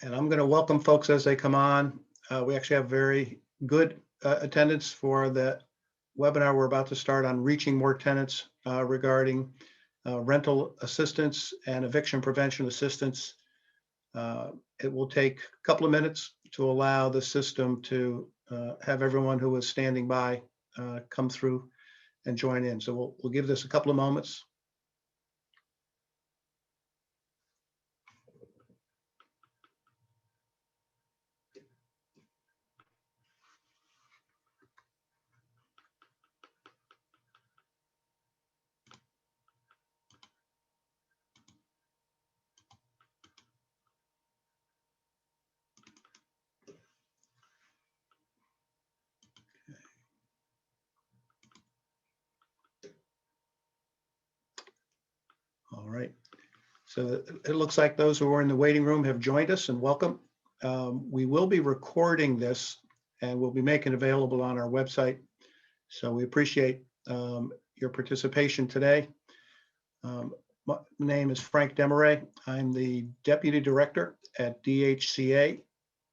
And I'm going to welcome folks as they come on. We actually have very good attendance for the webinar we're about to start on reaching more tenants regarding rental assistance and eviction prevention assistance. It will take a couple of minutes to allow the system to have everyone who is standing by come through and join in. So we'll give this a couple of moments. All right. So it looks like those who are in the waiting room have joined us, and welcome. We will be recording this and we'll be making it available on our website. So we appreciate your participation today. My name is Frank Desmarais. I'm the Deputy Director at DHCA.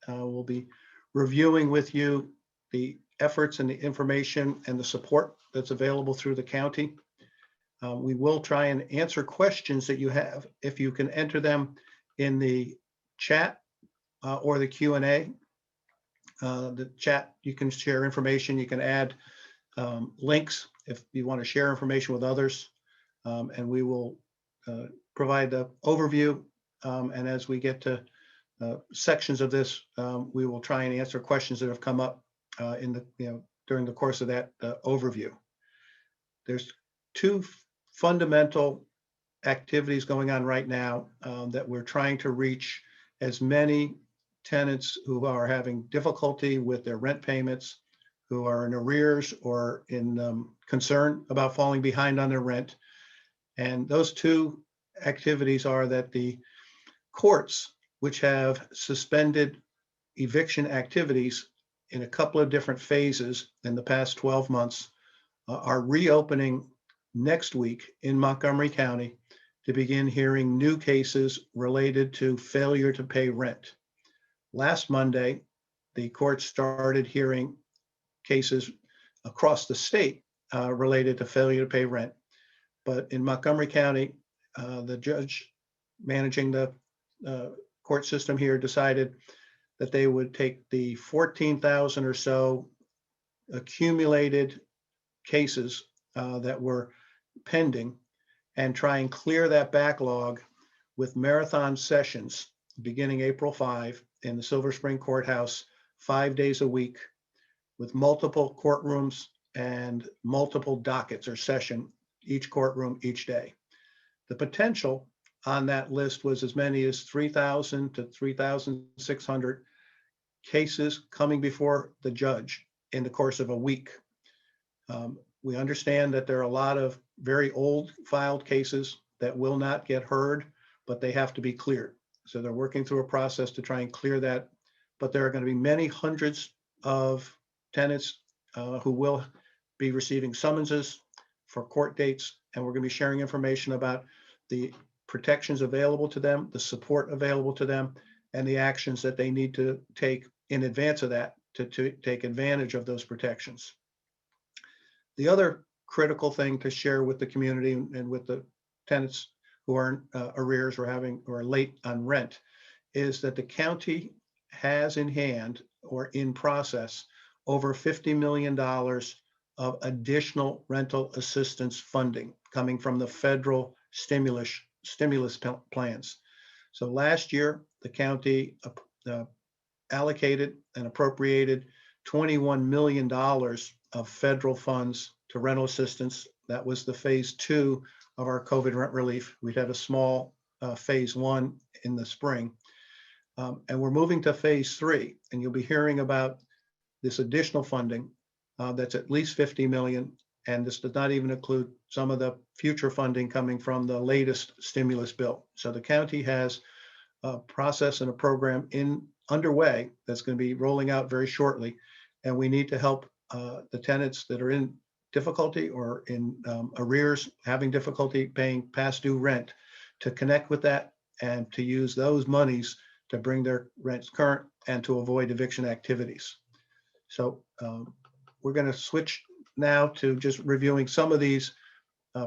We'll be reviewing with you the efforts and the information and the support that's available through the county. We will try and answer questions that you have. If you can enter them in the chat or the Q&A. The chat, you can share information, you can add links if you want to share information with others, and we will provide the overview. And as we get to sections of this, we will try and answer questions that have come up in the during the course of that overview. There's two fundamental activities going on right now that we're trying to reach as many tenants who are having difficulty with their rent payments, who are in arrears or in concern about falling behind on their rent. And those two activities are that the courts, which have suspended eviction activities in a couple of different phases in the past 12 months, are reopening next week in Montgomery County to begin hearing new cases related to failure to pay rent. Last Monday, the court started hearing cases across the state related to failure to pay rent. But in Montgomery County, the judge managing the court system here decided that they would take the 14,000 or so accumulated cases that were pending and try and clear that backlog with marathon sessions beginning April 5 in the Silver Spring Courthouse, 5 days a week, with multiple courtrooms and multiple dockets or session, each courtroom each day. The potential on that list was as many as 3,000 to 3,600 cases coming before the judge in the course of a week. We understand that there are a lot of very old filed cases that will not get heard, but they have to be cleared. So they're working through a process to try and clear that. But there are going to be many hundreds of tenants who will be receiving summonses for court dates, and we're going to be sharing information about the protections available to them, the support available to them, and the actions that they need to take in advance of that to take advantage of those protections. The other critical thing to share with the community and with the tenants who are in arrears or late on rent is that the county has in hand or in process over $50 million of additional rental assistance funding coming from the federal stimulus plans. So last year, the county allocated and appropriated $21 million of federal funds to rental assistance. That was the phase 2 of our COVID rent relief. We'd had a small phase 1 in the spring. And we're moving to phase 3, and you'll be hearing about this additional funding that's at least 50 million. And this does not even include some of the future funding coming from the latest stimulus bill. So the county has a process and a program underway that's going to be rolling out very shortly. And we need to help the tenants that are in difficulty or in arrears, having difficulty paying past due rent, to connect with that and to use those monies to bring their rents current and to avoid eviction activities. So we're going to switch now to just reviewing some of these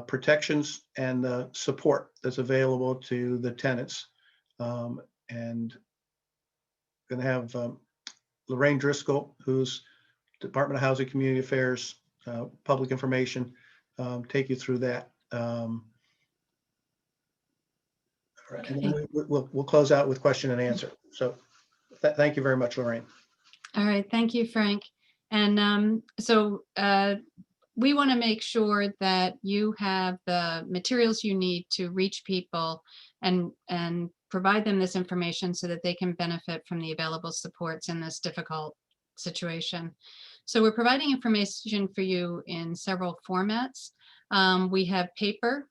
protections and the support that's available to the tenants. And going to have Lorraine Driscoll, who's Department of Housing Community Affairs, Public Information, take you through that. All right, and then we'll close out with question and answer. So thank you very much, Lorraine. All right, thank you, Frank. And we want to make sure that you have the materials you need to reach people and provide them this information so that they can benefit from the available supports in this difficult situation. So we're providing information for you in several formats. We have paper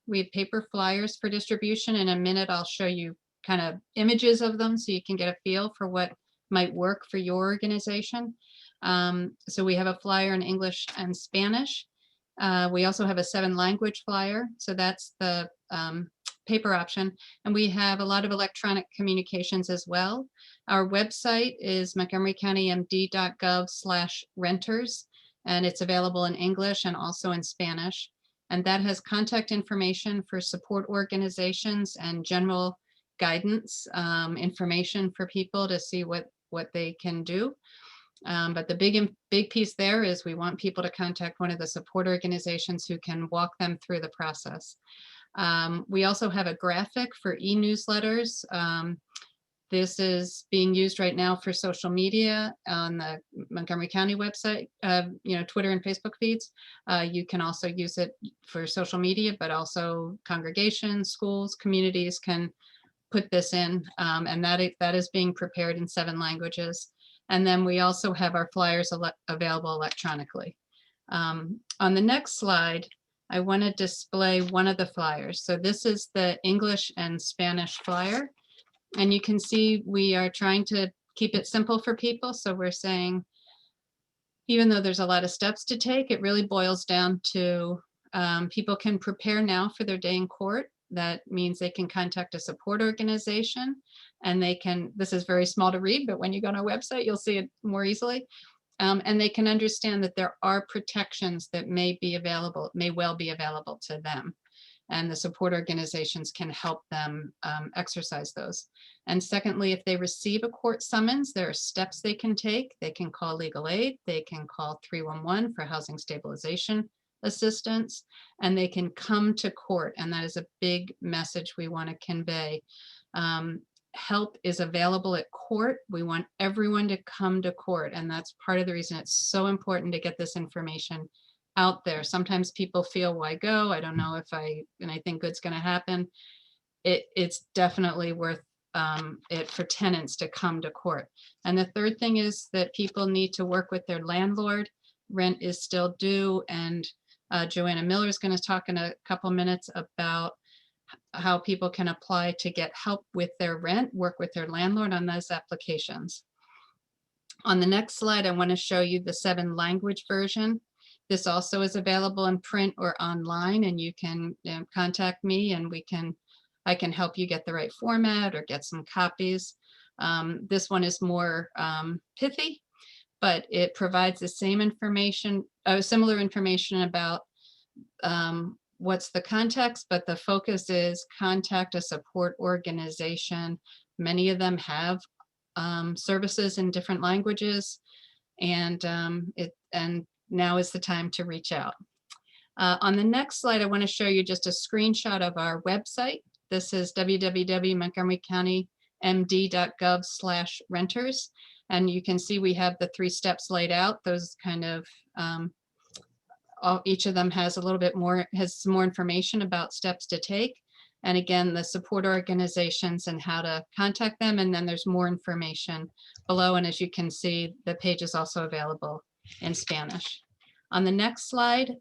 flyers for distribution. In a minute, I'll show you kind of images of them so you can get a feel for what might work for your organization. So we have a flyer in English and Spanish. We also have a 7-language flyer. So that's the paper option. And we have a lot of electronic communications as well. Our website is montgomerycountymd.gov/renters, and it's available in English and also in Spanish. And that has contact information for support organizations and general guidance, information for people to see what they can do. But the big piece there is we want people to contact one of the support organizations who can walk them through the process. We also have a graphic for e-newsletters. This is being used right now for social media on the Montgomery County website, Twitter and Facebook feeds. You can also use it for social media, but also congregations, schools, communities can put this in, and that is being prepared in 7 languages. And then we also have our flyers available electronically. On the next slide, I want to display one of the flyers. So this is the English and Spanish flyer. And you can see we are trying to keep it simple for people. So we're saying, even though there's a lot of steps to take, it really boils down to people can prepare now for their day in court. That means they can contact a support organization, and they can, this is very small to read, but when you go on our website, you'll see it more easily. And they can understand that there are protections that may well be available to them. And the support organizations can help them exercise those. And secondly, if they receive a court summons, there are steps they can take. They can call legal aid, they can call 311 for housing stabilization assistance, and they can come to court. And that is a big message we want to convey. Help is available at court. We want everyone to come to court. And that's part of the reason it's so important to get this information out there. Sometimes people feel, why go? I don't know if I think good's going to happen. It's definitely worth it for tenants to come to court. And the third thing is that people need to work with their landlord. Rent is still due. And Joanna Miller is going to talk in a couple minutes about how people can apply to get help with their rent, work with their landlord on those applications. On the next slide, I want to show you the 7-language version. This also is available in print or online, and you can contact me and I can help you get the right format or get some copies. This one is more pithy, but it provides the same information, similar information about what's the context, but the focus is contact a support organization. Many of them have services in different languages, and now is the time to reach out. On the next slide, I want to show you just a screenshot of our website. This is www.montgomerycountymd.gov/renters. And you can see we have the 3 steps laid out. Those kind of, each of them has a little bit more, has some more information about steps to take. And again, the support organizations and how to contact them. And then there's more information below. And as you can see, the page is also available in Spanish. On the next slide,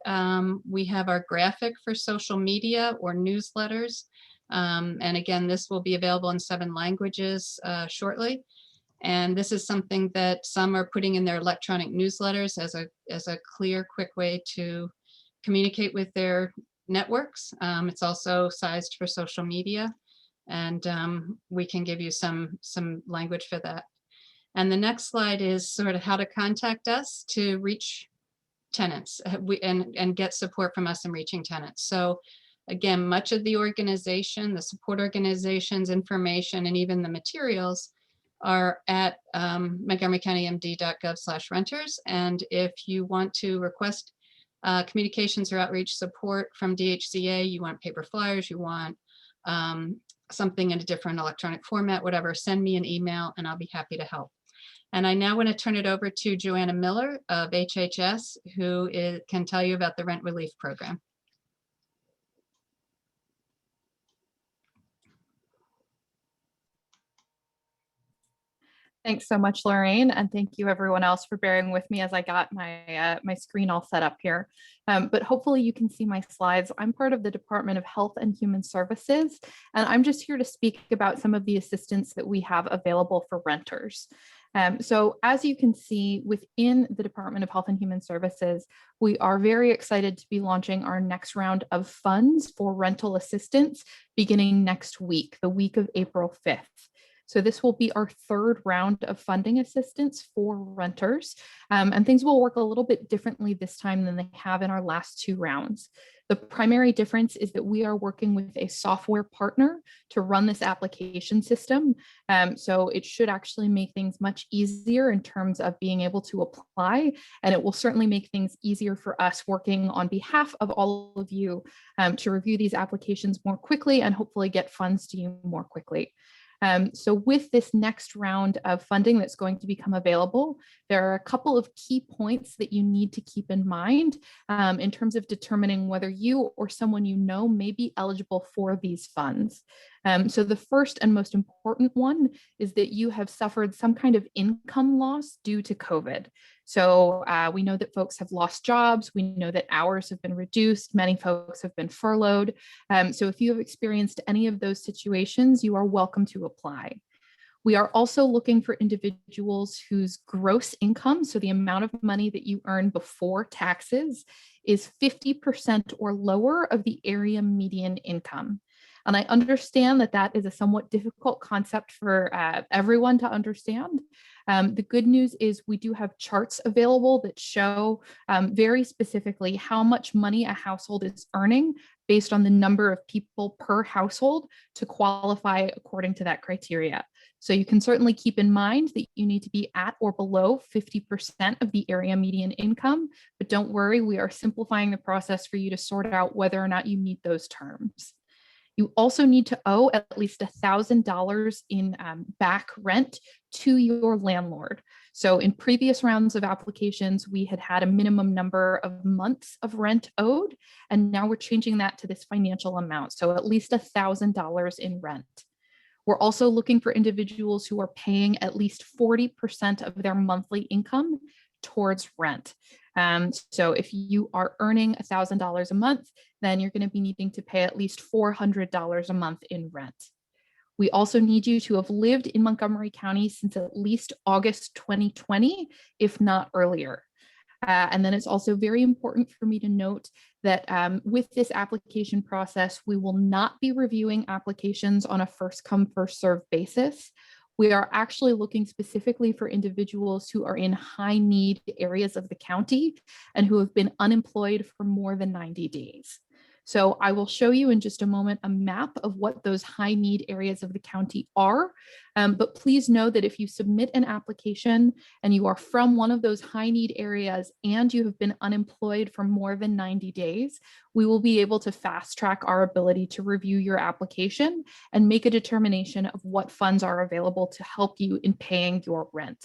we have our graphic for social media or newsletters. And again, this will be available in 7 languages shortly. And this is something that some are putting in their electronic newsletters as a clear, quick way to communicate with their networks. It's also sized for social media. And we can give you some language for that. And the next slide is sort of how to contact us to reach tenants and get support from us in reaching tenants. So again, much of the organization, the support organizations information, and even the materials are at montgomerycountymd.gov/renters. And if you want to request communications or outreach support from DHCA, you want paper flyers, you want something in a different electronic format, whatever, send me an email and I'll be happy to help. And I now want to turn it over to Joanna Miller of HHS, who can tell you about the rent relief program. Thanks so much, Lorraine, and thank you everyone else for bearing with me as I got my my screen all set up here. But hopefully you can see my slides. I'm part of the Department of Health and Human Services, and I'm just here to speak about some of the assistance that we have available for renters. So as you can see within the Department of Health and Human Services, we are very excited to be launching our next round of funds for rental assistance beginning next week, the week of April 5th. So this will be our third round of funding assistance for renters, and things will work a little bit differently this time than they have in our last two rounds. The primary difference is that we are working with a software partner to run this application system. So it should actually make things much easier in terms of being able to apply, and it will certainly make things easier for us working on behalf of all of you to review these applications more quickly and hopefully get funds to you more quickly. So with this next round of funding that's going to become available, there are a couple of key points that you need to keep in mind in terms of determining whether you or someone you know may be eligible for these funds. So the first and most important one is that you have suffered some kind of income loss due to COVID. So we know that folks have lost jobs. We know that hours have been reduced. Many folks have been furloughed. So if you have experienced any of those situations, you are welcome to apply. We are also looking for individuals whose gross income, so the amount of money that you earn before taxes, is 50% or lower of the area median income. And I understand that that is a somewhat difficult concept for everyone to understand. The good news is we do have charts available that show very specifically how much money a household is earning based on the number of people per household to qualify according to that criteria. So you can certainly keep in mind that you need to be at or below 50% of the area median income, but don't worry, we are simplifying the process for you to sort out whether or not you meet those terms. You also need to owe at least $1,000 in back rent to your landlord. So in previous rounds of applications, we had a minimum number of months of rent owed, and now we're changing that to this financial amount. So at least $1,000 in rent. We're also looking for individuals who are paying at least 40% of their monthly income towards rent. So if you are earning $1,000 a month, then you're going to be needing to pay at least $400 a month in rent. We also need you to have lived in Montgomery County since at least August 2020, if not earlier. And then it's also very important for me to note that with this application process, we will not be reviewing applications on a first come, first served basis. We are actually looking specifically for individuals who are in high need areas of the county and who have been unemployed for more than 90 days. So I will show you in just a moment a map of what those high need areas of the county are. But please know that if you submit an application and you are from one of those high need areas and you have been unemployed for more than 90 days, we will be able to fast track our ability to review your application and make a determination of what funds are available to help you in paying your rent.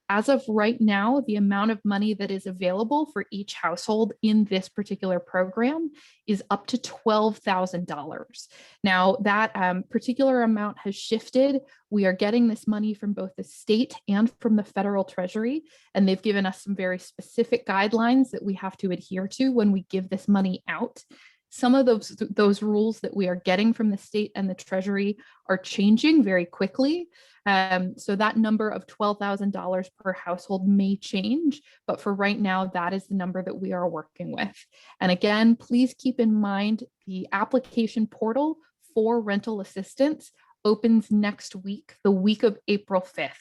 As of right now, the amount of money that is available for each household in this particular program is up to $12,000. Now, that particular amount has shifted. We are getting this money from both the state and from the federal treasury, and they've given us some very specific guidelines that we have to adhere to when we give this money out. Some of those rules that we are getting from the state and the treasury are changing very quickly. So that number of $12,000 per household may change, but for right now, that is the number that we are working with. And again, please keep in mind the application portal for rental assistance opens next week, the week of April 5th.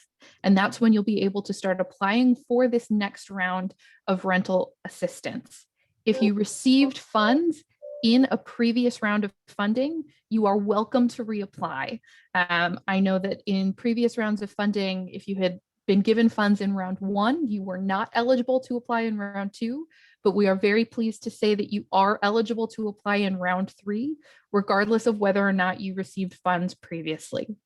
And that's when you'll be able to start applying for this next round of rental assistance. If you received funds in a previous round of funding, you are welcome to reapply. I know that in previous rounds of funding, if you had been given funds in round 1, you were not eligible to apply in round 2, but we are very pleased to say that you are eligible to apply in round 3, regardless of whether or not you received funds previously.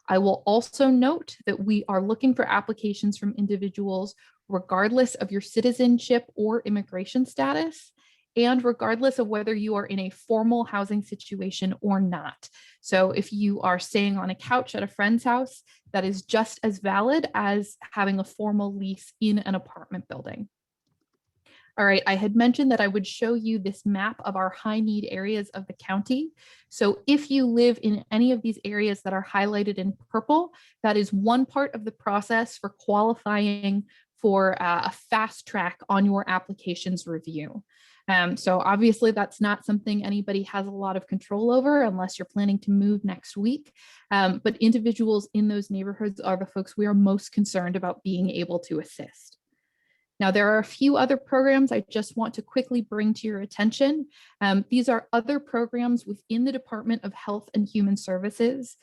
I will also note that we are looking for applications from individuals regardless of your citizenship or immigration status, and regardless of whether you are in a formal housing situation or not. So if you are staying on a couch at a friend's house, that is just as valid as having a formal lease in an apartment building. All right, I had mentioned that I would show you this map of our high need areas of the county. So if you live in any of these areas that are highlighted in purple, that is one part of the process for qualifying for a fast track on your application's review. So obviously that's not something anybody has a lot of control over unless you're planning to move next week. But individuals in those neighborhoods are the folks we are most concerned about being able to assist. Now, there are a few other programs I just want to quickly bring to your attention. These are other programs within the Department of Health and Human Services.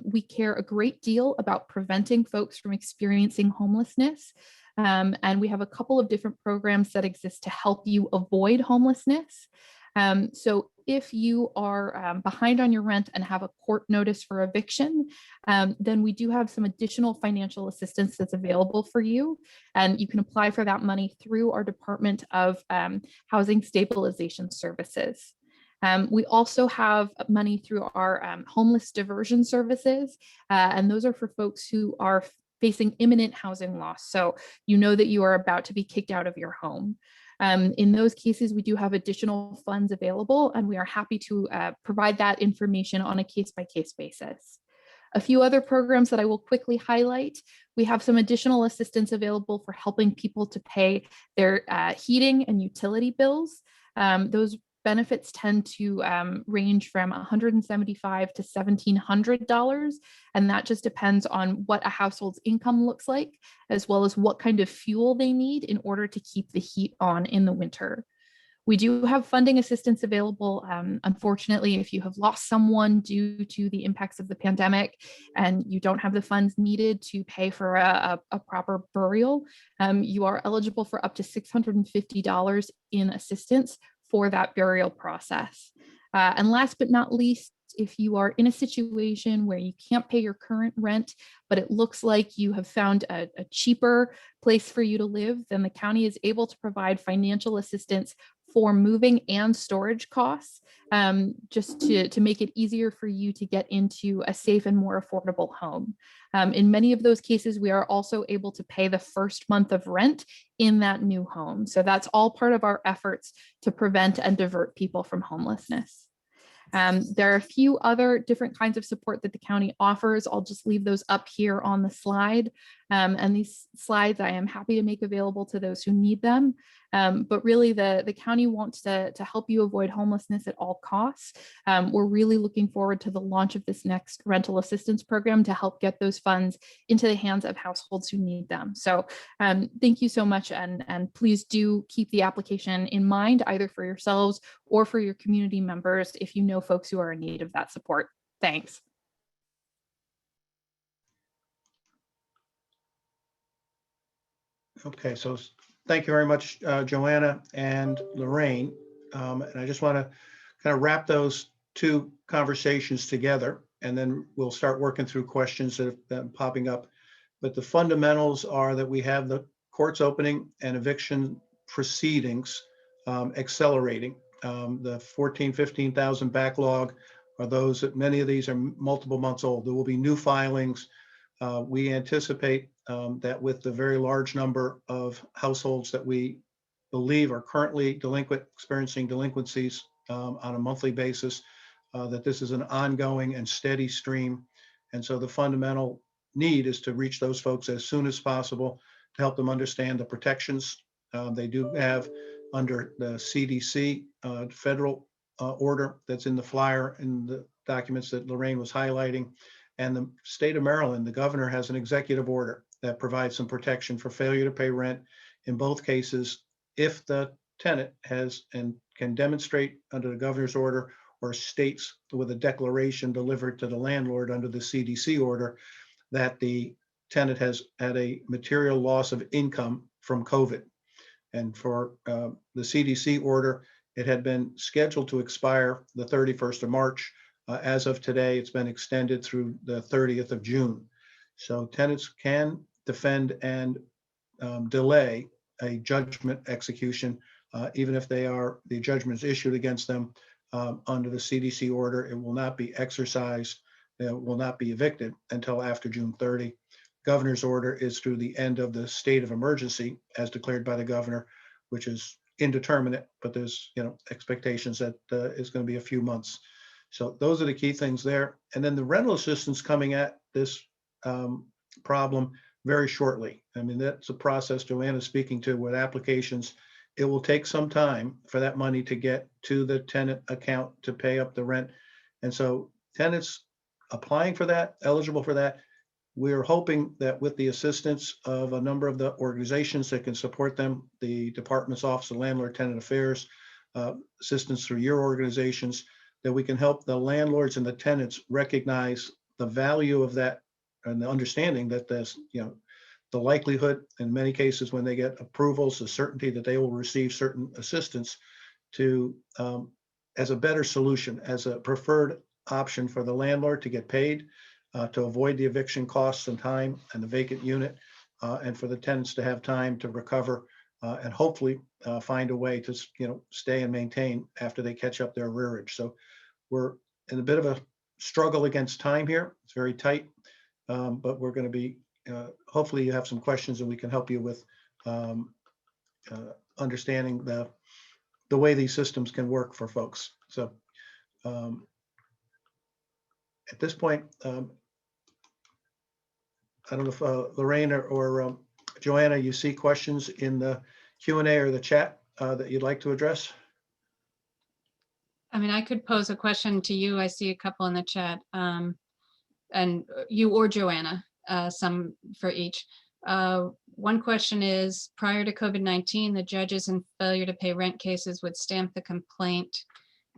We care a great deal about preventing folks from experiencing homelessness. And we have a couple of different programs that exist to help you avoid homelessness. So if you are behind on your rent and have a court notice for eviction, then we do have some additional financial assistance that's available for you. And you can apply for that money through our Department of Housing Stabilization Services. We also have money through our homeless diversion services, and those are for folks who are facing imminent housing loss. So you know that you are about to be kicked out of your home. In those cases, we do have additional funds available, and we are happy to provide that information on a case-by-case basis. A few other programs that I will quickly highlight. We have some additional assistance available for helping people to pay their heating and utility bills. Those benefits tend to range from $175 to $1,700, and that just depends on what a household's income looks like, as well as what kind of fuel they need in order to keep the heat on in the winter. We do have funding assistance available. Unfortunately, if you have lost someone due to the impacts of the pandemic and you don't have the funds needed to pay for a proper burial, you are eligible for up to $650 in assistance for that burial process. And last but not least, if you are in a situation where you can't pay your current rent, but it looks like you have found a cheaper place for you to live, then the county is able to provide financial assistance for moving and storage costs, just to make it easier for you to get into a safe and more affordable home. In many of those cases, we are also able to pay the first month of rent in that new home. So that's all part of our efforts to prevent and divert people from homelessness. There are a few other different kinds of support that the county offers. I'll just leave those up here on the slide. And these slides I am happy to make available to those who need them. But really the county wants to help you avoid homelessness at all costs. We're really looking forward to the launch of this next rental assistance program to help get those funds into the hands of households who need them. So thank you so much, and please do keep the application in mind, either for yourselves or for your community members if you know folks who are in need of that support. Thanks. Okay, so thank you very much, Joanna and Lorraine. And I just want to kind of wrap those two conversations together, and then we'll start working through questions that have been popping up. But the fundamentals are that we have the courts opening and eviction proceedings accelerating. The 14, 15,000 backlog are those that many of these are multiple months old. There will be new filings. We anticipate that with the very large number of households that we believe are currently delinquent, experiencing delinquencies on a monthly basis, that this is an ongoing and steady stream. And so the fundamental need is to reach those folks as soon as possible to help them understand the protections they do have under the CDC federal order that's in the flyer and the documents that Lorraine was highlighting. And the state of Maryland, the governor has an executive order that provides some protection for failure to pay rent in both cases if the tenant has and can demonstrate under the governor's order or states with a declaration delivered to the landlord under the CDC order that the tenant has had a material loss of income from COVID. And for the CDC order, it had been scheduled to expire the 31st of March. As of today, it's been extended through the 30th of June. So tenants can defend and delay a judgment execution, even if the judgment is issued against them under the CDC order. It will not be exercised, it will not be evicted until after June 30. Governor's order is through the end of the state of emergency as declared by the governor, which is indeterminate, but there's expectations that it's going to be a few months. So those are the key things there. And then the rental assistance coming at this problem very shortly. I mean, that's a process Joanna's speaking to with applications. It will take some time for that money to get to the tenant account to pay up the rent. And so tenants applying for that, eligible for that, we're hoping that with the assistance of a number of the organizations that can support them, the Department's Office of Landlord Tenant Affairs, assistance through your organizations, that we can help the landlords and the tenants recognize the value of that and the understanding that there's, the likelihood in many cases when they get approvals, the certainty that they will receive certain assistance to, as a better solution, as a preferred option for the landlord to get paid, to avoid the eviction costs and time and the vacant unit, and for the tenants to have time to recover and hopefully find a way to stay and maintain after they catch up their rearage. So we're in a bit of a struggle against time here. It's very tight, but we're going to be hopefully you have some questions and we can help you with understanding the way these systems can work for folks. So at this point, I don't know if Lorraine or Joanna, you see questions in the Q&A or the chat that you'd like to address? I mean, I could pose a question to you. I see a couple in the chat, and you or Joanna, some for each. One question is, prior to COVID-19, the judges in failure to pay rent cases would stamp the complaint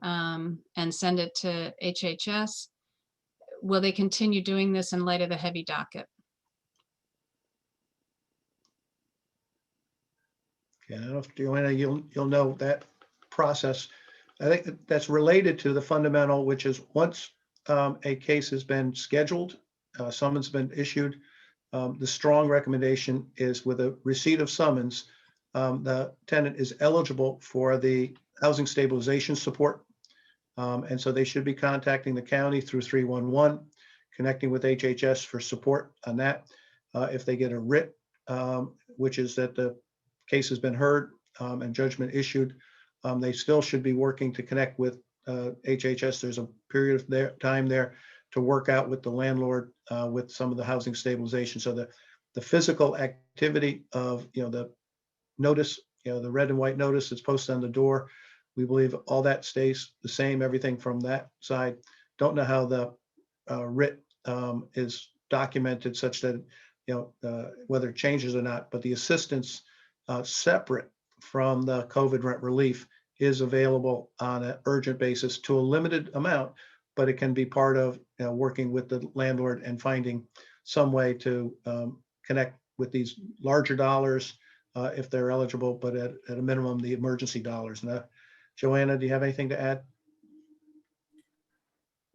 and send it to HHS. Will they continue doing this in light of the heavy docket? Okay, I don't know if Joanna, you'll know that process. I think that's related to the fundamental, which is once a case has been scheduled, summons been issued, the strong recommendation is with a receipt of summons, the tenant is eligible for the housing stabilization support. And so they should be contacting the county through 311, connecting with HHS for support on that. If they get a writ, which is that the case has been heard and judgment issued, they still should be working to connect with HHS. There's a period of time there to work out with the landlord with some of the housing stabilization. So the physical activity of the notice, the red and white notice that's posted on the door, we believe all that stays the same, everything from that side. Don't know how the writ is documented such that, whether it changes or not, but the assistance separate from the COVID rent relief is available on an urgent basis to a limited amount, but it can be part of working with the landlord and finding some way to connect with these larger dollars if they're eligible, but at a minimum, the emergency dollars. And Joanna, do you have anything to add?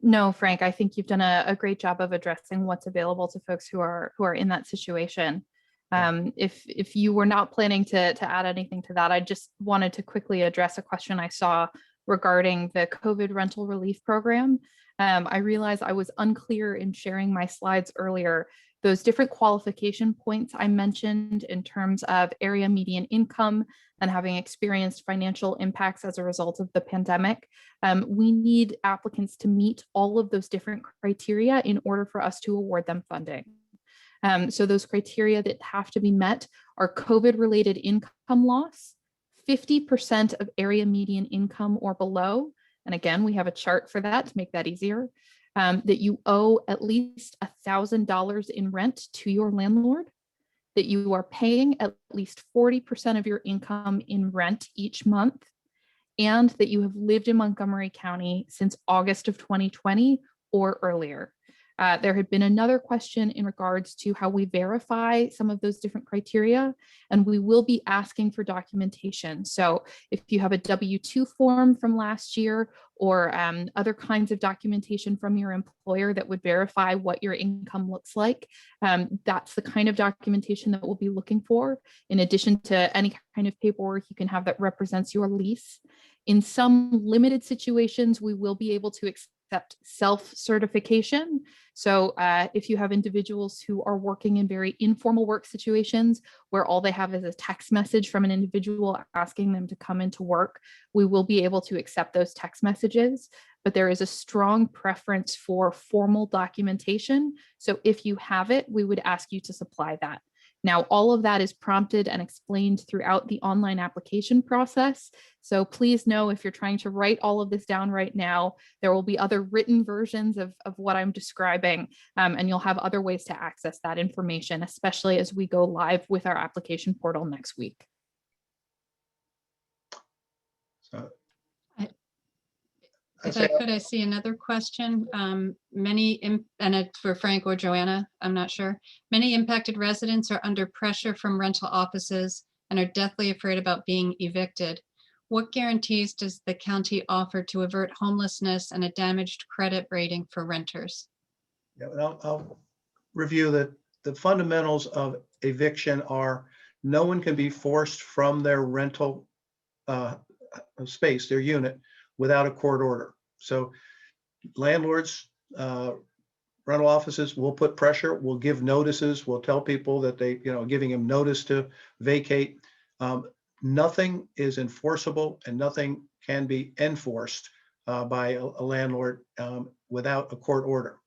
No, Frank, I think you've done a great job of addressing what's available to folks who are in that situation. If you were not planning to add anything to that, I just wanted to quickly address a question I saw regarding the COVID rental relief program. I realized I was unclear in sharing my slides earlier. Those different qualification points I mentioned in terms of area median income and having experienced financial impacts as a result of the pandemic, we need applicants to meet all of those different criteria in order for us to award them funding. So those criteria that have to be met are COVID-related income loss, 50% of area median income or below, and again, we have a chart for that to make that easier, that you owe at least $1,000 in rent to your landlord, that you are paying at least 40% of your income in rent each month, and that you have lived in Montgomery County since August of 2020 or earlier. There had been another question in regards to how we verify some of those different criteria, and we will be asking for documentation. So if you have a W-2 form from last year or other kinds of documentation from your employer that would verify what your income looks like, that's the kind of documentation that we'll be looking for, in addition to any kind of paperwork you can have that represents your lease. In some limited situations, we will be able to accept self-certification. So if you have individuals who are working in very informal work situations where all they have is a text message from an individual asking them to come into work, we will be able to accept those text messages. But there is a strong preference for formal documentation. So if you have it, we would ask you to supply that. Now, all of that is prompted and explained throughout the online application process. So please know, if you're trying to write all of this down right now, there will be other written versions of what I'm describing, and you'll have other ways to access that information, especially as we go live with our application portal next week. So If I could, I see another question. And it's for Frank or Joanna, I'm not sure. Many impacted residents are under pressure from rental offices and are deathly afraid about being evicted. What guarantees does the county offer to avert homelessness and a damaged credit rating for renters? Yeah, I'll review the fundamentals of eviction are: no one can be forced from their rental space, their unit, without a court order. So landlords, rental offices will put pressure, will give notices, will tell people that they, giving them notice to vacate. Nothing is enforceable and nothing can be enforced by a landlord without a court order.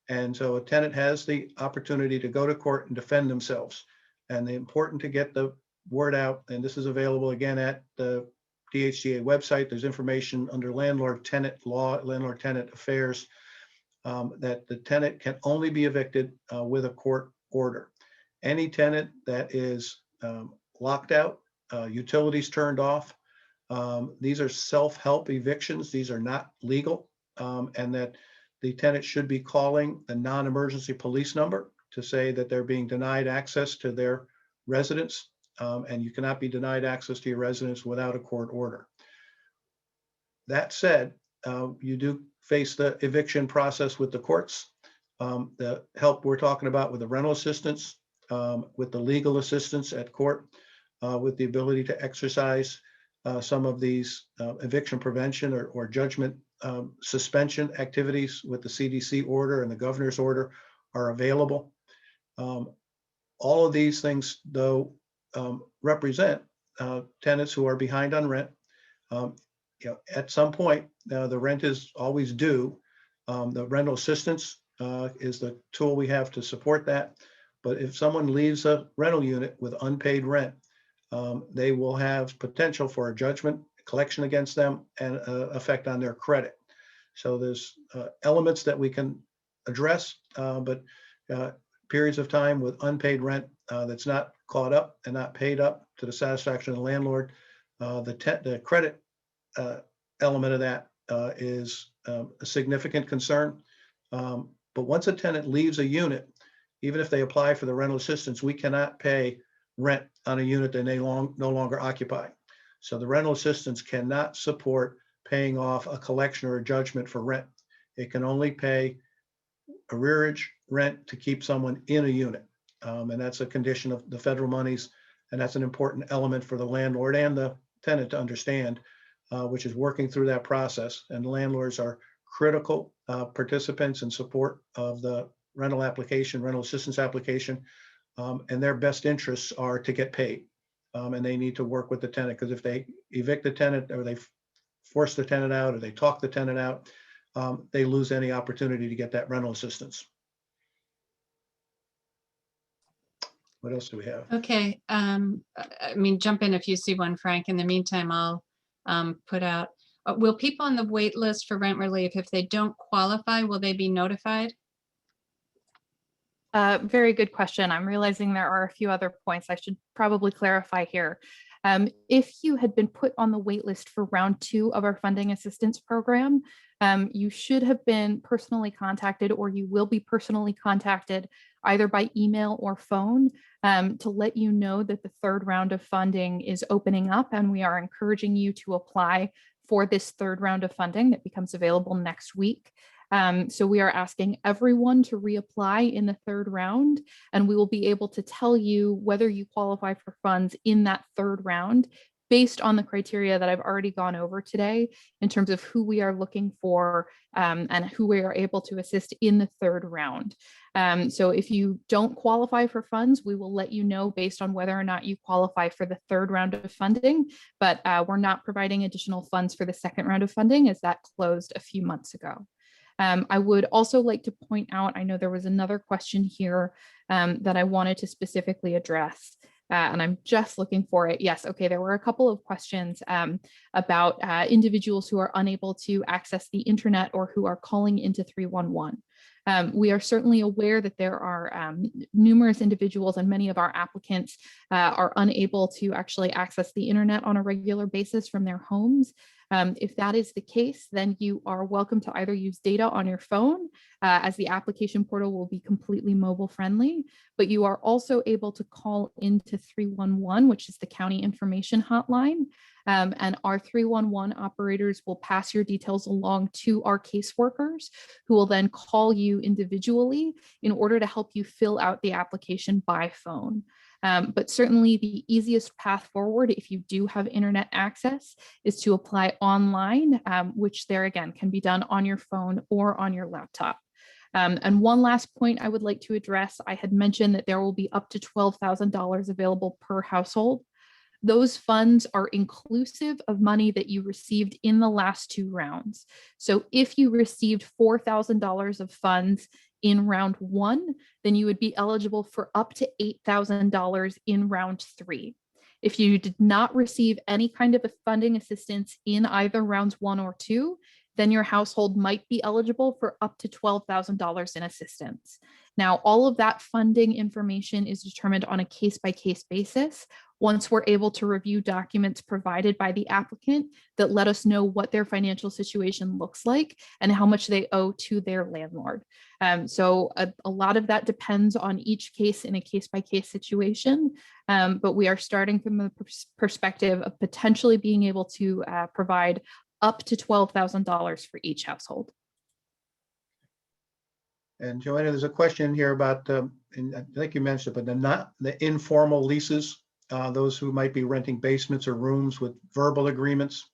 And so a tenant has the opportunity to go to court and defend themselves. And it's important to get the word out. And this is available again at the DHCA website. There's information under landlord-tenant law, landlord-tenant affairs, that the tenant can only be evicted with a court order. Any tenant that is locked out, utilities turned off, these are self-help evictions. These are not legal, and that the tenant should be calling the non-emergency police number to say that they're being denied access to their residence. And you cannot be denied access to your residence without a court order. That said, you do face the eviction process with the courts. The help we're talking about with the rental assistance, with the legal assistance at court, with the ability to exercise some of these eviction prevention or judgment suspension activities with the CDC order and the governor's order are available. All of these things, though, represent tenants who are behind on rent. At some point, the rent is always due. The rental assistance is the tool we have to support that. But if someone leaves a rental unit with unpaid rent, they will have potential for a judgment, collection against them, and effect on their credit. So there's elements that we can address, but periods of time with unpaid rent that's not caught up and not paid up to the satisfaction of the landlord, the credit element of that is a significant concern. But once a tenant leaves a unit, even if they apply for the rental assistance, we cannot pay rent on a unit that they no longer occupy. So the rental assistance cannot support paying off a collection or a judgment for rent. It can only pay arrearage rent to keep someone in a unit. And that's a condition of the federal monies. And that's an important element for the landlord and the tenant to understand, which is working through that process. And landlords are critical participants in support of the rental application, rental assistance application. And their best interests are to get paid. And they need to work with the tenant, because if they evict the tenant or they force the tenant out or they talk the tenant out, they lose any opportunity to get that rental assistance. What else do we have? Okay, jump in if you see one, Frank. In the meantime, I'll put out, Will people on the wait list for rent relief, if they don't qualify, will they be notified? Very good question. I'm realizing there are a few other points I should probably clarify here. If you had been put on the wait list for round 2 of our funding assistance program, you should have been personally contacted, or you will be personally contacted either by email or phone to let you know that the 3rd round of funding is opening up, and we are encouraging you to apply for this 3rd round of funding that becomes available next week. So we are asking everyone to reapply in the 3rd round, and we will be able to tell you whether you qualify for funds in that 3rd round based on the criteria that I've already gone over today in terms of who we are looking for and who we are able to assist in the 3rd round. So if you don't qualify for funds, we will let you know based on whether or not you qualify for the 3rd round of funding, but we're not providing additional funds for the 2nd round of funding, as that closed a few months ago. I would also like to point out, I know there was another question here that I wanted to specifically address, and I'm just looking for it. Yes, okay, there were a couple of questions about individuals who are unable to access the internet or who are calling into 311. We are certainly aware that there are numerous individuals, and many of our applicants are unable to actually access the internet on a regular basis from their homes. If that is the case, then you are welcome to either use data on your phone, as the application portal will be completely mobile friendly, but you are also able to call into 311, which is the county information hotline. And our 311 operators will pass your details along to our caseworkers, who will then call you individually in order to help you fill out the application by phone. But certainly the easiest path forward, if you do have internet access, is to apply online, which there again can be done on your phone or on your laptop. And one last point I would like to address, I had mentioned that there will be up to $12,000 available per household. Those funds are inclusive of money that you received in the last 2 rounds. So if you received $4,000 of funds in round 1, then you would be eligible for up to $8,000 in round 3. If you did not receive any kind of a funding assistance in either rounds 1 or 2, then your household might be eligible for up to $12,000 in assistance. Now, all of that funding information is determined on a case-by-case basis once we're able to review documents provided by the applicant that let us know what their financial situation looks like and how much they owe to their landlord. So a lot of that depends on each case in a case-by-case situation, but we are starting from the perspective of potentially being able to provide up to $12,000 for each household. And Joanna, there's a question here about, and I think you mentioned it, but the informal leases, those who might be renting basements or rooms with verbal agreements.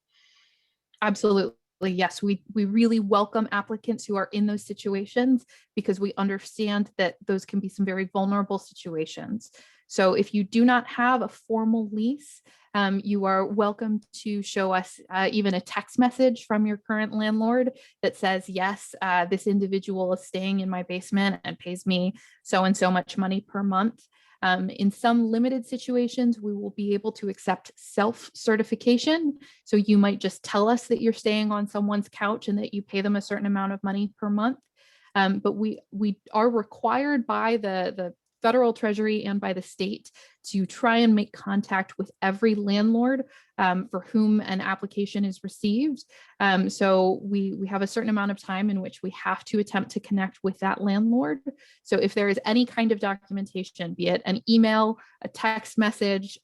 Absolutely. Yes, we really welcome applicants who are in those situations, because we understand that those can be some very vulnerable situations. So if you do not have a formal lease, you are welcome to show us even a text message from your current landlord that says, yes, this individual is staying in my basement and pays me so and so much money per month. In some limited situations, we will be able to accept self-certification. So you might just tell us that you're staying on someone's couch and that you pay them a certain amount of money per month. But we are required by the federal treasury and by the state to try and make contact with every landlord for whom an application is received. So we have a certain amount of time in which we have to attempt to connect with that landlord. So if there is any kind of documentation, be it an email, a text message,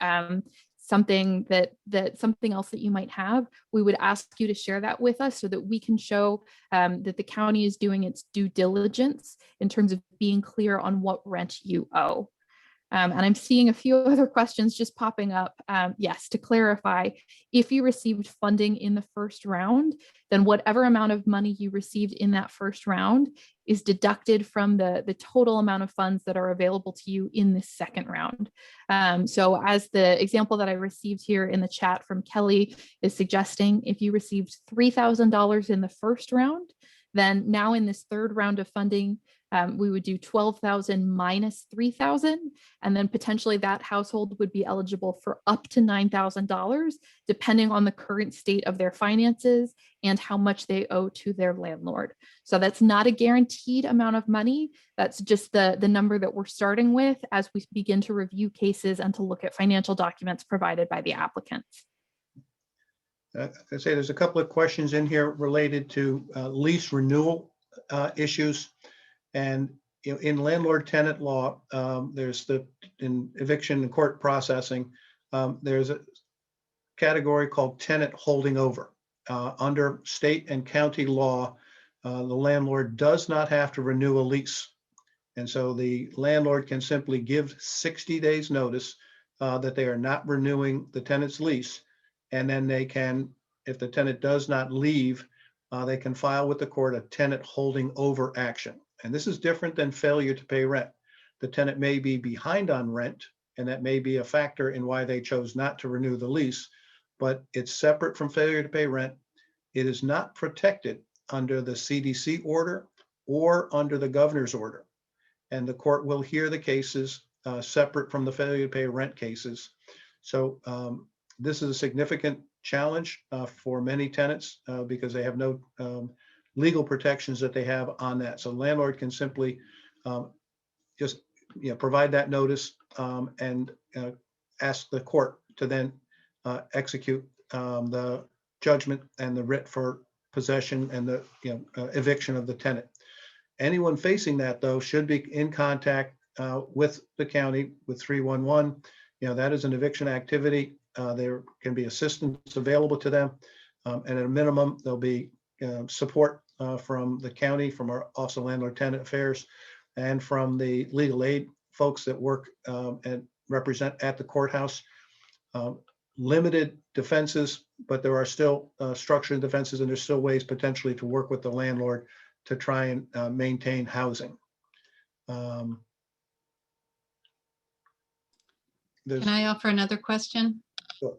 something else that you might have, we would ask you to share that with us so that we can show that the county is doing its due diligence in terms of being clear on what rent you owe. And I'm seeing a few other questions just popping up. Yes, to clarify, if you received funding in the first round, then whatever amount of money you received in that first round is deducted from the total amount of funds that are available to you in this second round. So as the example that I received here in the chat from Kelly is suggesting, if you received $3,000 in the first round, Then now in this third round of funding, we would do 12,000 minus 3,000, and then potentially that household would be eligible for up to $9,000, depending on the current state of their finances and how much they owe to their landlord. So that's not a guaranteed amount of money. That's just the number that we're starting with as we begin to review cases and to look at financial documents provided by the applicants. I say there's a couple of questions in here related to lease renewal issues. And in landlord-tenant law, there's in eviction and court processing, there's a category called tenant holding over. Under state and county law, the landlord does not have to renew a lease. And so the landlord can simply give 60 days notice that they are not renewing the tenant's lease. And then they can, if the tenant does not leave, they can file with the court a tenant holding over action. And this is different than failure to pay rent. The tenant may be behind on rent, and that may be a factor in why they chose not to renew the lease, but it's separate from failure to pay rent. It is not protected under the CDC order or under the governor's order. And the court will hear the cases separate from the failure to pay rent cases. So this is a significant challenge for many tenants because they have no legal protections that they have on that. So landlord can simply just provide that notice and ask the court to then execute the judgment and the writ for possession and the eviction of the tenant. Anyone facing that, though, should be in contact with the county with 311. That is an eviction activity. There can be assistance available to them. And at a minimum, there'll be support from the county, from our Office of Landlord Tenant Affairs, and from the legal aid folks that work and represent at the courthouse. Limited defenses, but there are still structured defenses, and there's still ways potentially to work with the landlord to try and maintain housing. Can I offer another question? Sure.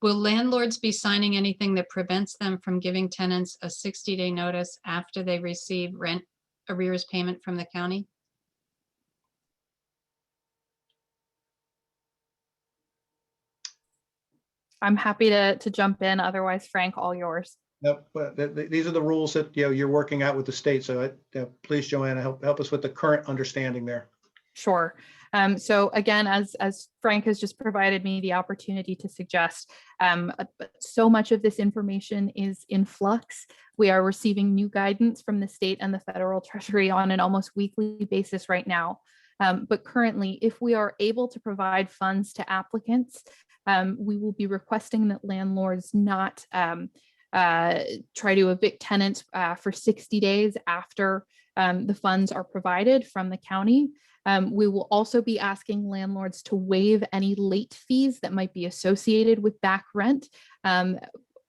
Will landlords be signing anything that prevents them from giving tenants a 60-day notice after they receive rent arrears payment from the county? I'm happy to jump in. Otherwise, Frank, all yours. Nope, but these are the rules that you're working out with the state. So please, Joanna, help us with the current understanding there. Sure. So again, as Frank has just provided me the opportunity to suggest, so much of this information is in flux. We are receiving new guidance from the state and the federal treasury on an almost weekly basis right now. But currently, if we are able to provide funds to applicants, we will be requesting that landlords not try to evict tenants for 60 days after the funds are provided from the county. We will also be asking landlords to waive any late fees that might be associated with back rent,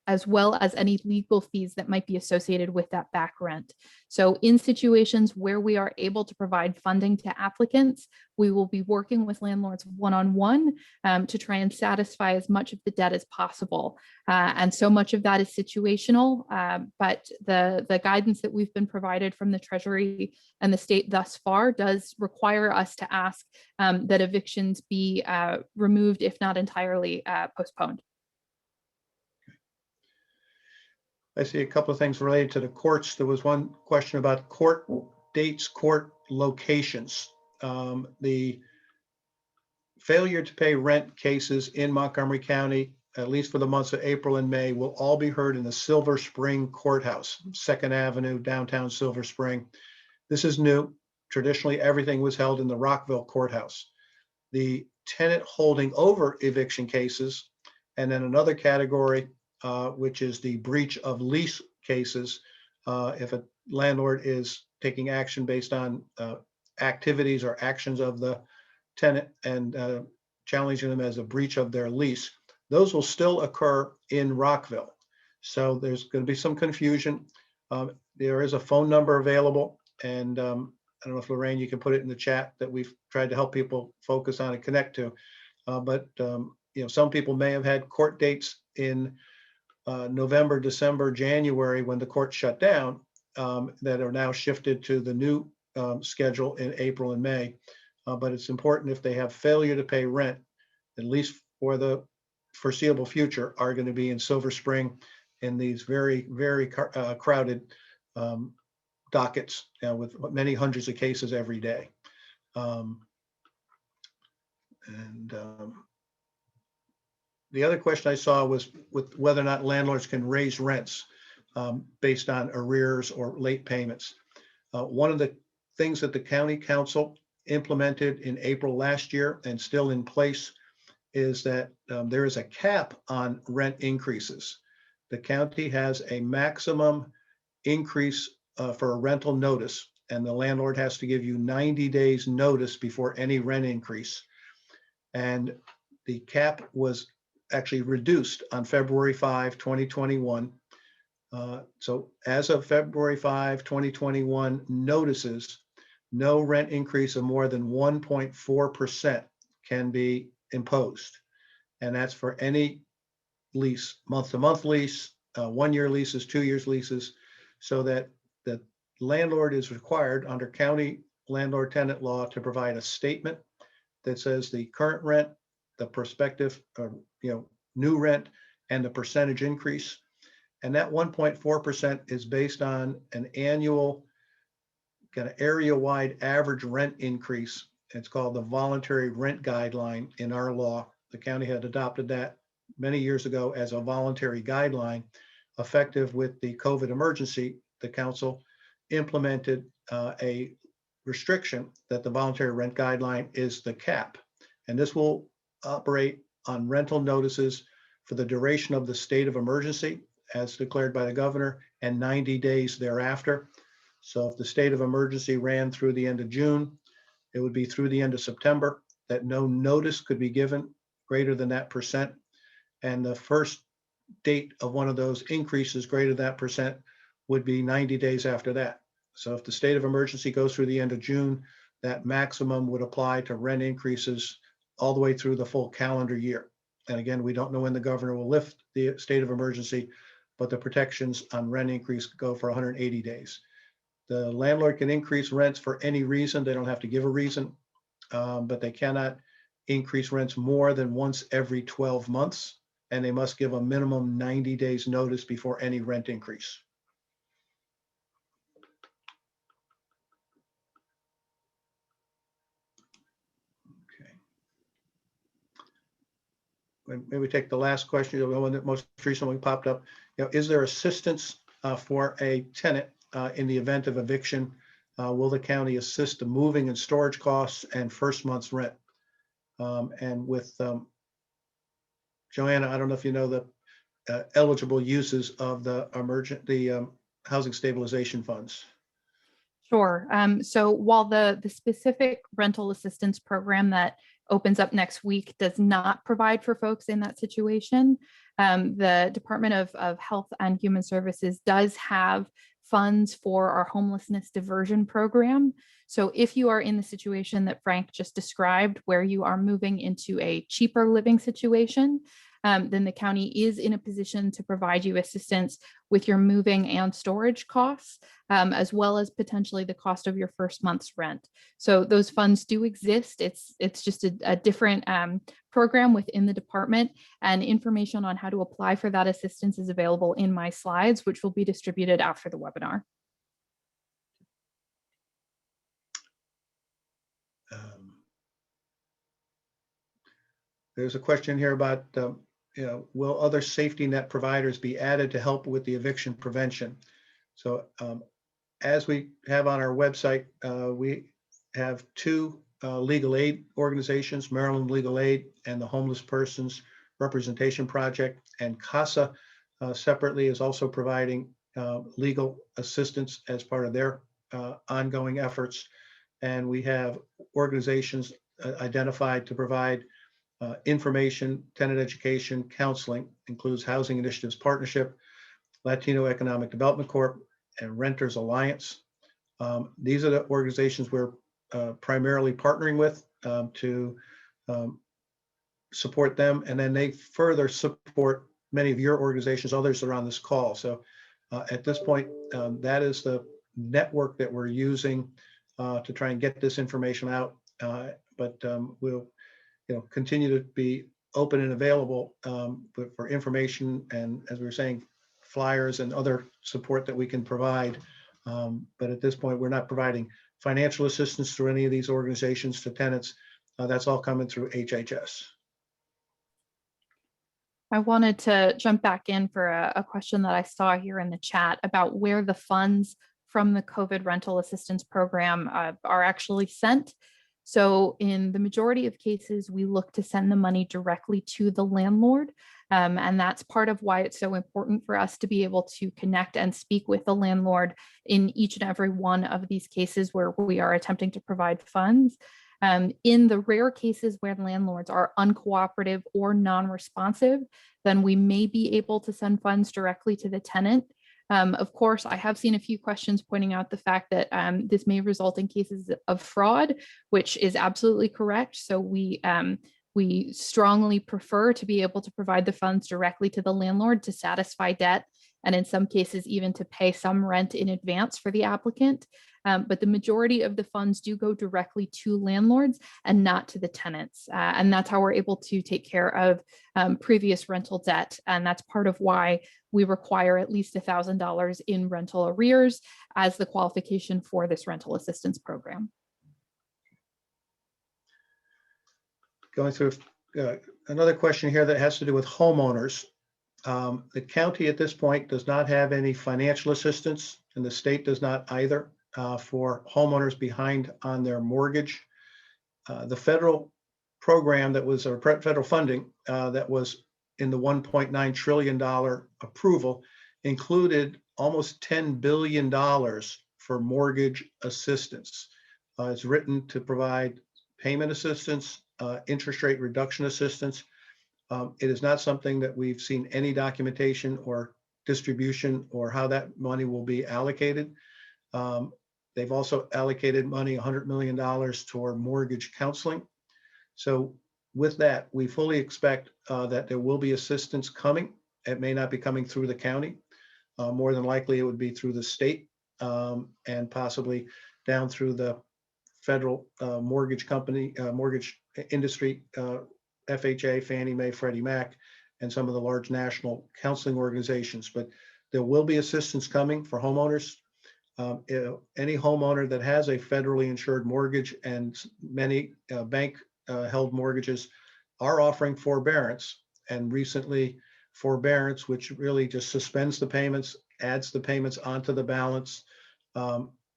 as well as any legal fees that might be associated with that back rent. So in situations where we are able to provide funding to applicants, we will be working with landlords one-on-one to try and satisfy as much of the debt as possible. And so much of that is situational, but the guidance that we've been provided from the Treasury and the state thus far does require us to ask that evictions be removed, if not entirely postponed. I see a couple of things related to the courts. There was one question about court dates, court locations. The failure to pay rent cases in Montgomery County, at least for the months of April and May, will all be heard in the Silver Spring Courthouse, 2nd Avenue, downtown Silver Spring. This is new. Traditionally, everything was held in the Rockville Courthouse. The tenant holding over eviction cases, and then another category which is the breach of lease cases. If a landlord is taking action based on activities or actions of the tenant and challenging them as a breach of their lease, those will still occur in Rockville. So there's going to be some confusion. There is a phone number available, and I don't know if Lorraine, you can put it in the chat, that we've tried to help people focus on and connect to. But some people may have had court dates in November, December, January, when the court shut down, that are now shifted to the new schedule in April and May. But it's important, if they have failure to pay rent, at least for the foreseeable future, are going to be in Silver Spring in these very, very crowded dockets with many hundreds of cases every day. The other question I saw was with whether or not landlords can raise rents based on arrears or late payments. One of the things that the county council implemented in April last year and still in place is that there is a cap on rent increases. The county has a maximum increase for a rental notice, and the landlord has to give you 90 days notice before any rent increase. And the cap was actually reduced on February 5, 2021. So as of February 5, 2021, notices, no rent increase of more than 1.4% can be imposed. And that's for any lease, month-to-month lease, 1-year leases, 2 years leases, so that the landlord is required under county landlord tenant law to provide a statement that says the current rent, the prospective, new rent, and the percentage increase. And that 1.4% is based on an annual kind of area-wide average rent increase. It's called the voluntary rent guideline in our law. The county had adopted that many years ago as a voluntary guideline. Effective with the COVID emergency, the council implemented a restriction that the voluntary rent guideline is the cap. And this will operate on rental notices for the duration of the state of emergency as declared by the governor and 90 days thereafter. So if the state of emergency ran through the end of June, it would be through the end of September that no notice could be given greater than that percent. And the first date of one of those increases greater than that percent would be 90 days after that. So if the state of emergency goes through the end of June, that maximum would apply to rent increases all the way through the full calendar year. And again, we don't know when the governor will lift the state of emergency, but the protections on rent increase go for 180 days. The landlord can increase rents for any reason. They don't have to give a reason, but they cannot increase rents more than once every 12 months. And they must give a minimum 90 days notice before any rent increase. Okay. Maybe take the last question, the one that most recently popped up. Is there assistance for a tenant in the event of eviction? Will the county assist the moving and storage costs and first month's rent? And with Joanna, I don't know if you know the eligible uses of the housing stabilization funds. Sure. So while the specific rental assistance program that opens up next week does not provide for folks in that situation, the Department of Health and Human Services does have funds for our homelessness diversion program. So if you are in the situation that Frank just described, where you are moving into a cheaper living situation, then the county is in a position to provide you assistance with your moving and storage costs, as well as potentially the cost of your first month's rent. So those funds do exist. It's just a different program within the department, and information on how to apply for that assistance is available in my slides, which will be distributed after the webinar. There's a question here about will other safety net providers be added to help with the eviction prevention? So as we have on our website, we have two legal aid organizations, Maryland Legal Aid and the Homeless Persons Representation Project, and CASA separately is also providing legal assistance as part of their ongoing efforts. And we have organizations identified to provide information, tenant education, counseling, includes Housing Initiatives Partnership, Latino Economic Development Corp, and Renters Alliance. These are the organizations we're primarily partnering with to support them, and then they further support many of your organizations, others are on this call. So at this point, that is the network that we're using to try and get this information out. But we'll continue to be open and available for information, and as we were saying, flyers and other support that we can provide. But at this point, we're not providing financial assistance through any of these organizations to tenants. That's all coming through HHS. I wanted to jump back in for a question that I saw here in the chat about where the funds from the COVID rental assistance program are actually sent. So in the majority of cases, we look to send the money directly to the landlord. And that's part of why it's so important for us to be able to connect and speak with the landlord in each and every one of these cases where we are attempting to provide funds. In the rare cases where landlords are uncooperative or non-responsive, then we may be able to send funds directly to the tenant. Of course, I have seen a few questions pointing out the fact that this may result in cases of fraud, which is absolutely correct. So we strongly prefer to be able to provide the funds directly to the landlord to satisfy debt, and in some cases even to pay some rent in advance for the applicant. But the majority of the funds do go directly to landlords and not to the tenants. And that's how we're able to take care of previous rental debt. And that's part of why we require at least $1,000 in rental arrears as the qualification for this rental assistance program. Going through another question here that has to do with homeowners. The county at this point does not have any financial assistance, and the state does not either, for homeowners behind on their mortgage. The federal program that was, or federal funding that was in the $1.9 trillion approval included almost $10 billion for mortgage assistance. It's written to provide payment assistance, interest rate reduction assistance. It is not something that we've seen any documentation or distribution or how that money will be allocated. They've also allocated money, $100 million toward mortgage counseling. So with that, we fully expect that there will be assistance coming. It may not be coming through the county. More than likely, it would be through the state and possibly down through the federal mortgage company, mortgage industry, FHA, Fannie Mae, Freddie Mac, and some of the large national counseling organizations. But there will be assistance coming for homeowners. Any homeowner that has a federally insured mortgage, and many bank held mortgages are offering forbearance, and recently forbearance, which really just suspends the payments, adds the payments onto the balance,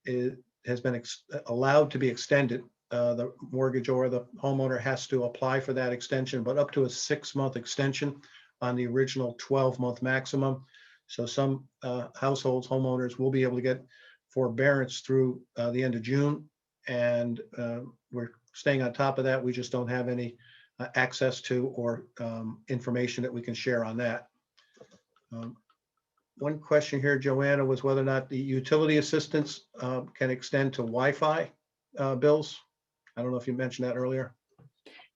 it has been allowed to be extended. The mortgage or the homeowner has to apply for that extension, but up to a 6-month extension on the original 12-month maximum. So some households, homeowners will be able to get forbearance through the end of June, and we're staying on top of that. We just don't have any access to or information that we can share on that. One question here, Joanna, was whether or not the utility assistance can extend to Wi-Fi bills. I don't know if you mentioned that earlier.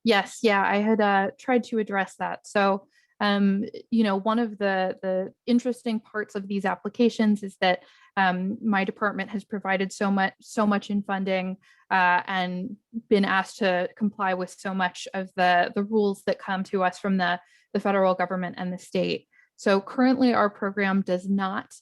Yes, yeah, I had tried to address that. So, one of the interesting parts of these applications is that my department has provided so much in funding and been asked to comply with so much of the rules that come to us from the federal government and the state. So currently our program does not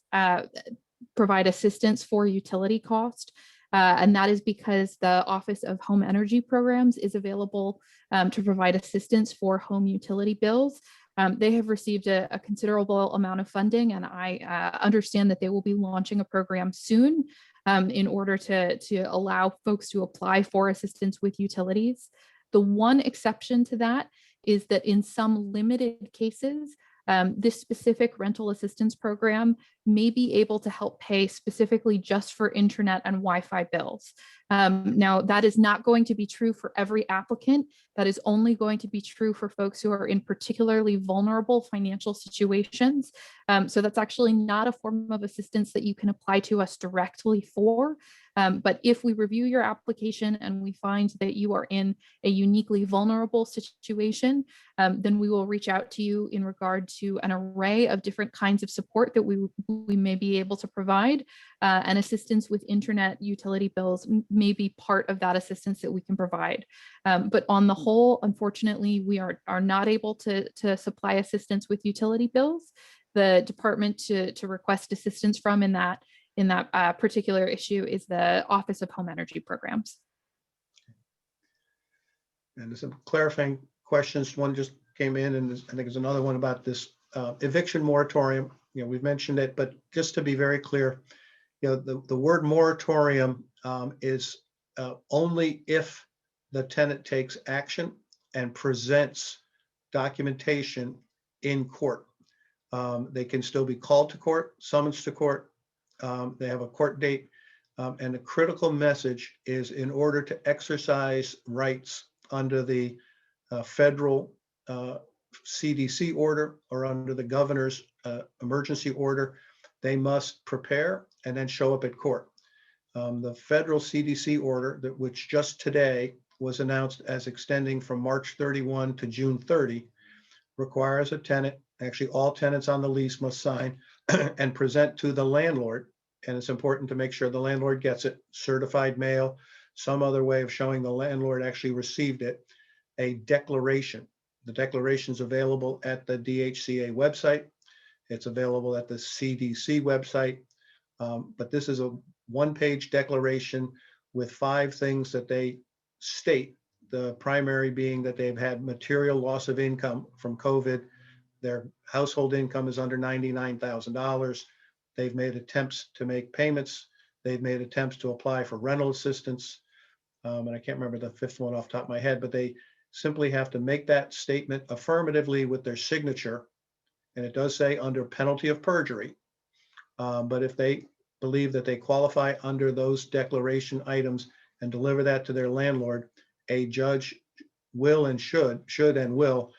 provide assistance for utility cost. And that is because the Office of Home Energy Programs is available to provide assistance for home utility bills. They have received a considerable amount of funding, and I understand that they will be launching a program soon in order to allow folks to apply for assistance with utilities. The one exception to that is that in some limited cases, this specific rental assistance program may be able to help pay specifically just for internet and Wi-Fi bills. Now, that is not going to be true for every applicant. That is only going to be true for folks who are in particularly vulnerable financial situations. So that's actually not a form of assistance that you can apply to us directly for. But if we review your application and we find that you are in a uniquely vulnerable situation, then we will reach out to you in regard to an array of different kinds of support that we may be able to provide, and assistance with internet utility bills may be part of that assistance that we can provide. But on the whole, unfortunately, we are not able to supply assistance with utility bills. The department to request assistance from in that particular issue is the Office of Home Energy Programs. And there's some clarifying questions. One just came in, and I think there's another one about this eviction moratorium. We've mentioned it, but just to be very clear, the word moratorium is only if the tenant takes action and presents documentation in court. They can still be called to court, summoned to court. They have a court date. And the critical message is, in order to exercise rights under the federal CDC order or under the governor's emergency order, they must prepare and then show up at court. The federal CDC order, which just today was announced as extending from March 31 to June 30, requires a tenant, actually all tenants on the lease must sign and present to the landlord. And it's important to make sure the landlord gets it, certified mail, some other way of showing the landlord actually received it, a declaration. The declaration is available at the DHCA website. It's available at the CDC website. But this is a one-page declaration with 5 things that they state. The primary being that they've had material loss of income from COVID. Their household income is under $99,000. They've made attempts to make payments. They've made attempts to apply for rental assistance. And I can't remember the 5th one off the top of my head, but they simply have to make that statement affirmatively with their signature. And it does say under penalty of perjury. But if they believe that they qualify under those declaration items and deliver that to their landlord, a judge will and should and will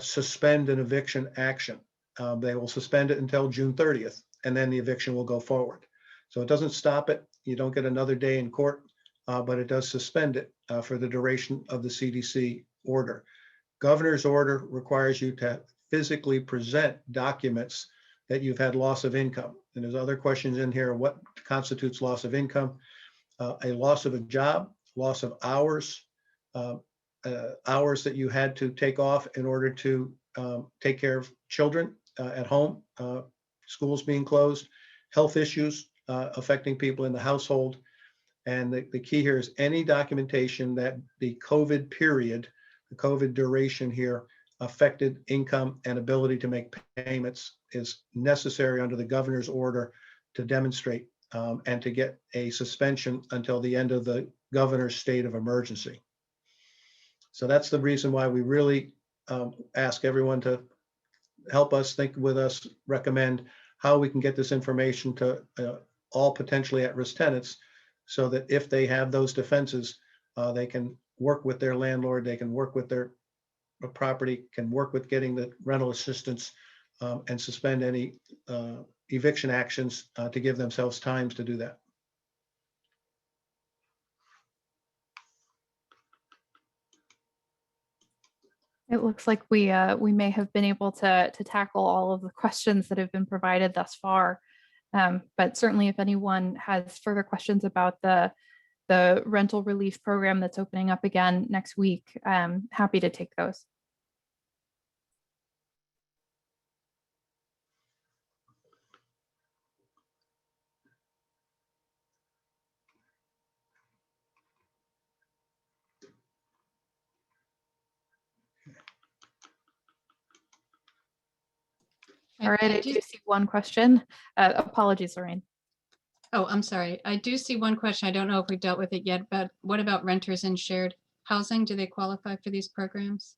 suspend an eviction action. They will suspend it until June 30th, and then the eviction will go forward. So it doesn't stop it. You don't get another day in court, but it does suspend it for the duration of the CDC order. Governor's order requires you to physically present documents that you've had loss of income. And there's other questions in here. What constitutes loss of income? A loss of a job, loss of hours, hours that you had to take off in order to take care of children at home, schools being closed, health issues affecting people in the household. And the key here is any documentation that the COVID period, the COVID duration here, affected income and ability to make payments is necessary under the governor's order to demonstrate and to get a suspension until the end of the governor's state of emergency. So that's the reason why we really ask everyone to help us, think with us, recommend how we can get this information to all potentially at-risk tenants, so that if they have those defenses, they can work with their landlord, they can work with their property, can work with getting the rental assistance, and suspend any eviction actions to give themselves times to do that. It looks like we may have been able to tackle all of the questions that have been provided thus far. But certainly if anyone has further questions about the rental relief program that's opening up again next week, I'm happy to take those. All right, I do see one question. Apologies, Lorraine. Oh, I'm sorry. I do see one question. I don't know if we've dealt with it yet, but what about renters in shared housing? Do they qualify for these programs?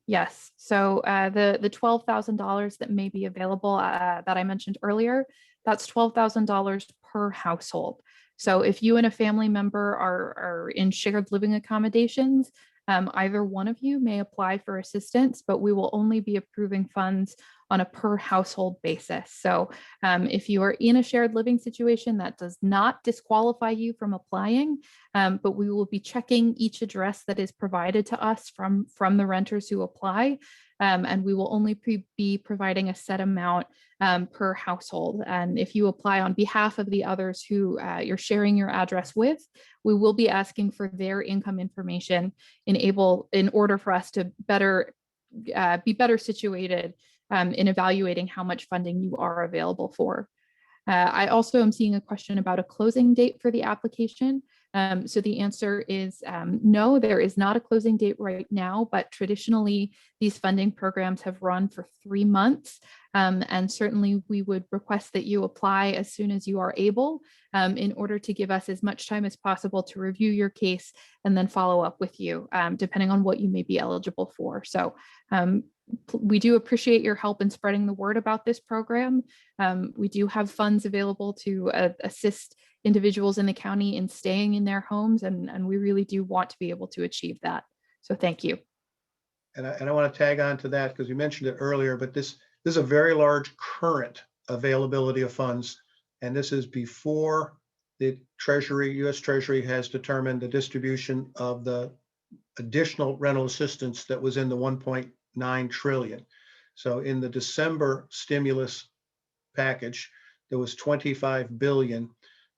Yes, so the $12,000 that may be available that I mentioned earlier, that's $12,000 per household. So if you and a family member are in shared living accommodations, either one of you may apply for assistance, but we will only be approving funds on a per household basis. So if you are in a shared living situation, that does not disqualify you from applying, but we will be checking each address that is provided to us from the renters who apply. And we will only be providing a set amount per household. And if you apply on behalf of the others who you're sharing your address with, we will be asking for their income information in order for us to be better situated in evaluating how much funding you are available for. I also am seeing a question about a closing date for the application. So the answer is no, there is not a closing date right now, but traditionally these funding programs have run for 3 months. And certainly we would request that you apply as soon as you are able in order to give us as much time as possible to review your case and then follow up with you, depending on what you may be eligible for. So we do appreciate your help in spreading the word about this program. We do have funds available to assist individuals in the county in staying in their homes, and we really do want to be able to achieve that. So thank you. And I want to tag on to that because you mentioned it earlier, but this is a very large current availability of funds. And this is before the Treasury, US Treasury has determined the distribution of the additional rental assistance that was in the 1.9 trillion. So in the December stimulus package, there was 25 billion.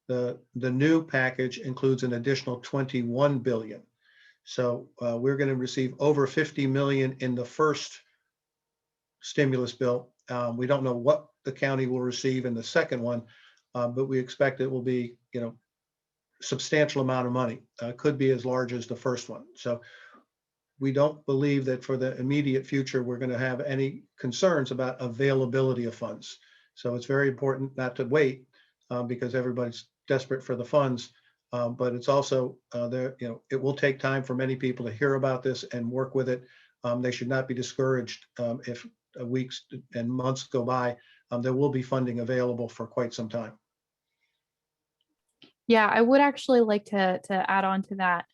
The new package includes an additional 21 billion. So we're going to receive over 50 million in the first stimulus bill. We don't know what the county will receive in the second one, but we expect it will be, substantial amount of money. Could be as large as the first one. So we don't believe that for the immediate future, we're going to have any concerns about availability of funds. So it's very important not to wait because everybody's desperate for the funds. But it's also there, it will take time for many people to hear about this and work with it. They should not be discouraged if weeks and months go by. There will be funding available for quite some time. Yeah, I would actually like to add on to that.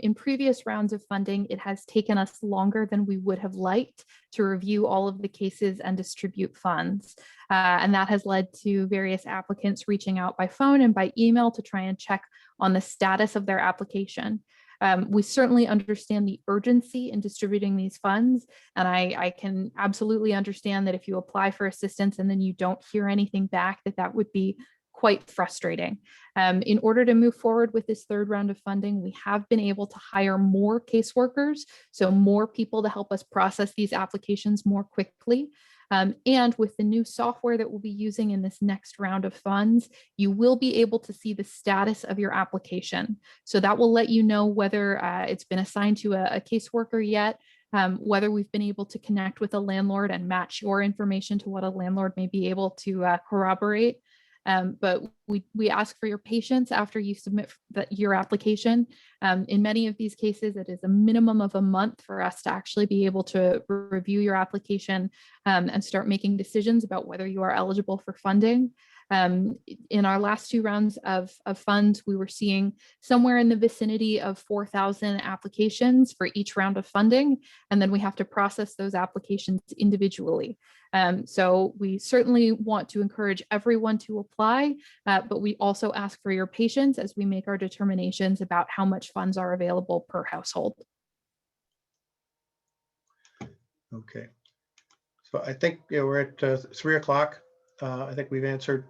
In previous rounds of funding, it has taken us longer than we would have liked to review all of the cases and distribute funds. And that has led to various applicants reaching out by phone and by email to try and check on the status of their application. We certainly understand the urgency in distributing these funds. And I can absolutely understand that if you apply for assistance and then you don't hear anything back, that would be quite frustrating. In order to move forward with this third round of funding, we have been able to hire more caseworkers, so more people to help us process these applications more quickly. And with the new software that we'll be using in this next round of funds, you will be able to see the status of your application. So that will let you know whether it's been assigned to a caseworker yet, whether we've been able to connect with a landlord and match your information to what a landlord may be able to corroborate. But we ask for your patience after you submit your application. In many of these cases, it is a minimum of a month for us to actually be able to review your application and start making decisions about whether you are eligible for funding. In our last 2 rounds of funds, we were seeing somewhere in the vicinity of 4,000 applications for each round of funding, and then we have to process those applications individually. So we certainly want to encourage everyone to apply, but we also ask for your patience as we make our determinations about how much funds are available per household. Okay. So I think we're at 3 o'clock. I think we've answered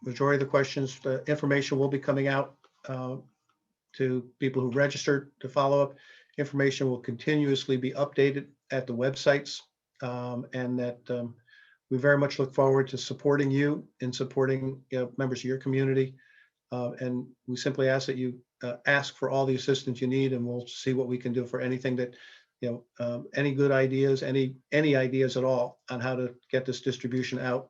majority of the questions. The information will be coming out to people who registered to follow up. Information will continuously be updated at the websites, and that we very much look forward to supporting you in supporting members of your community. And we simply ask that you ask for all the assistance you need, and we'll see what we can do for anything that, any good ideas, any ideas at all on how to get this distribution out.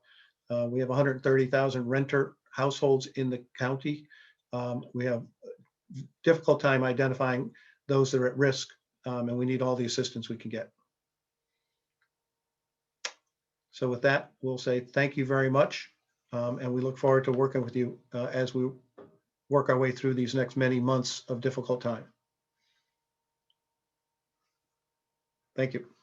We have 130,000 renter households in the county. We have a difficult time identifying those that are at risk, and we need all the assistance we can get. So with that, we'll say thank you very much. And we look forward to working with you as we work our way through these next many months of difficult time. Thank you.